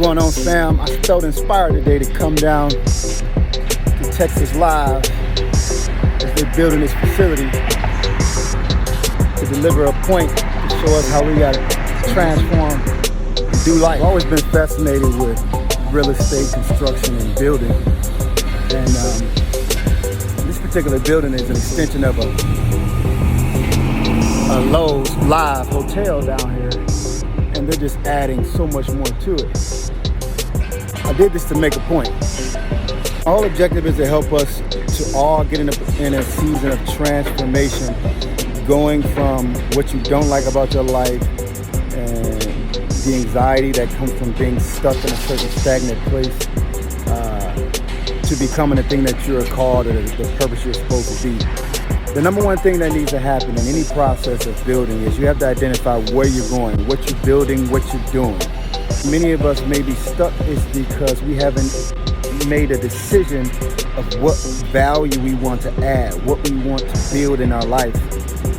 going on, fam? I felt inspired today to come down to Texas Live as they're building this facility to deliver a point to show us how we got to transform and do life. I've always been fascinated with real estate, construction, and building. And this particular building is an extension of a Lowe's Live hotel down here. And they're just adding so much more to it. I did this to make a point. Our objective is to help us to all get in a season of transformation, going from what you don't like about your life and the anxiety that comes from being stuck in a certain stagnant place to becoming the thing that you're called or the purpose you're supposed to be. The number one thing that needs to happen in any process of building is you have to identify where you're going, what you're building, what you're doing. Many of us may be stuck is because we haven't made a decision of what value we want to add, what we want to build in our life,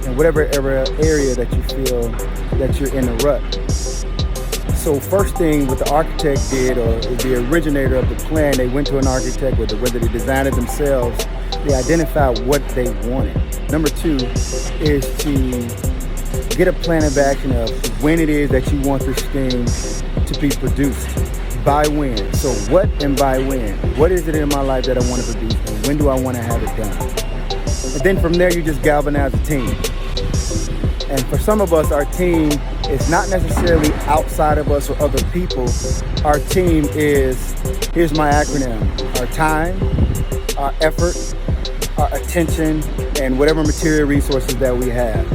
and whatever area that you feel that you're in a rut. So first thing what the architect did, or the originator of the plan, they went to an architect, whether they designed it themselves, they identified what they wanted. Number two is to get a plan of action of when it is that you want this thing to be produced. By when. So what and by when. What is it in my life that I want to produce, and when do I want to have it done? And then from there you just galvanize a team. And for some of us, our team is not necessarily outside of us or other people. Our team is, here's my acronym, our time, our effort, our attention, and whatever material resources that we have.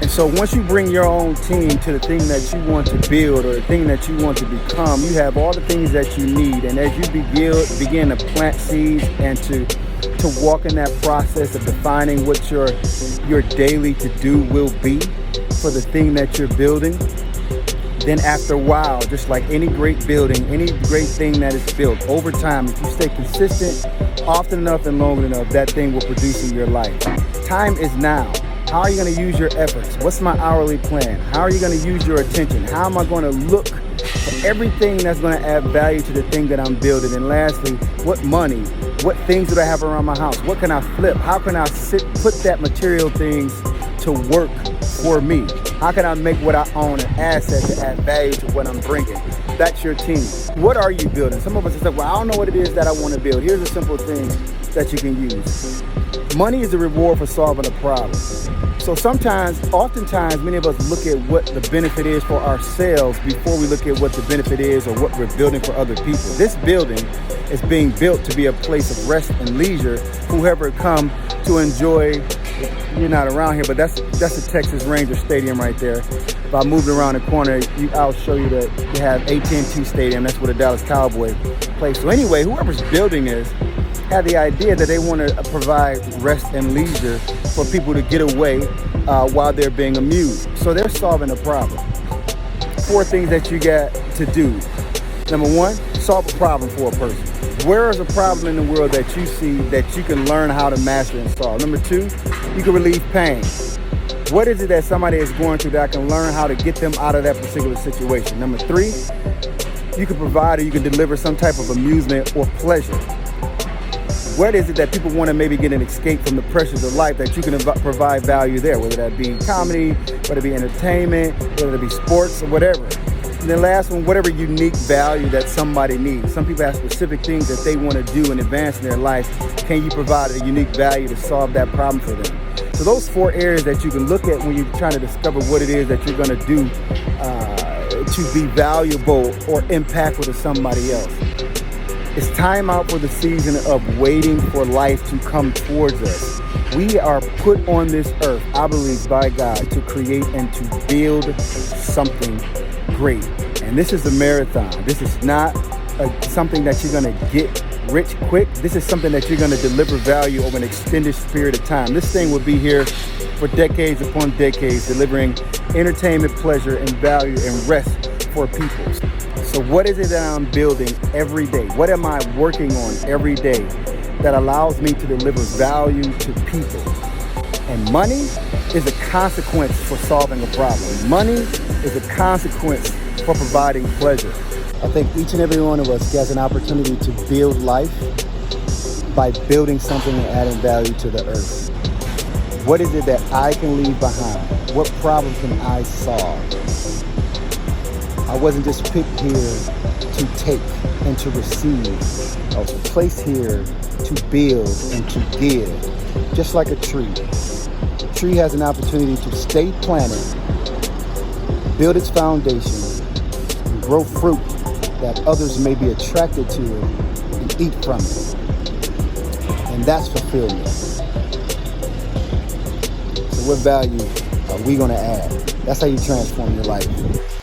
And so once you bring your own team to the thing that you want to build or the thing that you want to become, you have all the things that you need. And as you begin to plant seeds and to walk in that process of defining what your daily to-do will be for the thing that you're building, then after a while, just like any great building, any great thing that is built, over time, if you stay consistent often enough and long enough, that thing will produce in your life. Time is now. How are you going to use your efforts? What's my hourly plan? How are you going to use your attention? How am I going to look for everything that's going to add value to the thing that I'm building? And lastly, what money? What things do I have around my house? What can I flip? How can I put that material things to work for me? How can I make what I own an asset to add value to what I'm bringing? That's your team. What are you building? Some of us are like, well, I don't know what it is that I want to build. Here's a simple thing that you can use. Money is a reward for solving a problem. So oftentimes, many of us look at what the benefit is for ourselves before we look at what the benefit is or what we're building for other people. This building is being built to be a place of rest and leisure. Whoever come to enjoy, you're not around here, but that's the Texas Ranger Stadium right there. If I moved around the corner, I'll show you that you have AT&T Stadium. That's where the Dallas Cowboys play. So anyway, whoever's building this had the idea that they want to provide rest and leisure for people to get away while they're being amused. So they're solving a problem. 4 things that you got to do. Number 1, solve a problem for a person. Where is a problem in the world that you see that you can learn how to master and solve? Number 2, you can relieve pain. What is it that somebody is going through that I can learn how to get them out of that particular situation? Number 3, you can provide or you can deliver some type of amusement or pleasure. What is it that people want to maybe get an escape from the pressures of life that you can provide value there, whether that be comedy, whether it be entertainment, whether it be sports or whatever. And then last one, whatever unique value that somebody needs. Some people have specific things that they want to do and advance in their life. Can you provide a unique value to solve that problem for them? So those 4 areas that you can look at when you're trying to discover what it is that you're going to do to be valuable or impactful to somebody else. It's time out for the season of waiting for life to come towards us. We are put on this earth, I believe, by God to create and to build something great. And this is a marathon. This is not something that you're going to get rich quick. This is something that you're going to deliver value over an extended period of time. This thing will be here for decades upon decades, delivering entertainment, pleasure, and value and rest for people. So what is it that I'm building every day? What am I working on every day that allows me to deliver value to people? And money is a consequence for solving a problem. Money is a consequence for providing pleasure. I think each and every one of us has an opportunity to build life by building something and adding value to the earth. What is it that I can leave behind? What problem can I solve? I wasn't just picked here to take and to receive. I was placed here to build and to give, just like a tree. A tree has an opportunity to stay planted, build its foundation, and grow fruit that others may be attracted to and eat from it. And that's fulfillment. So what value are we going to add? That's how you transform your life.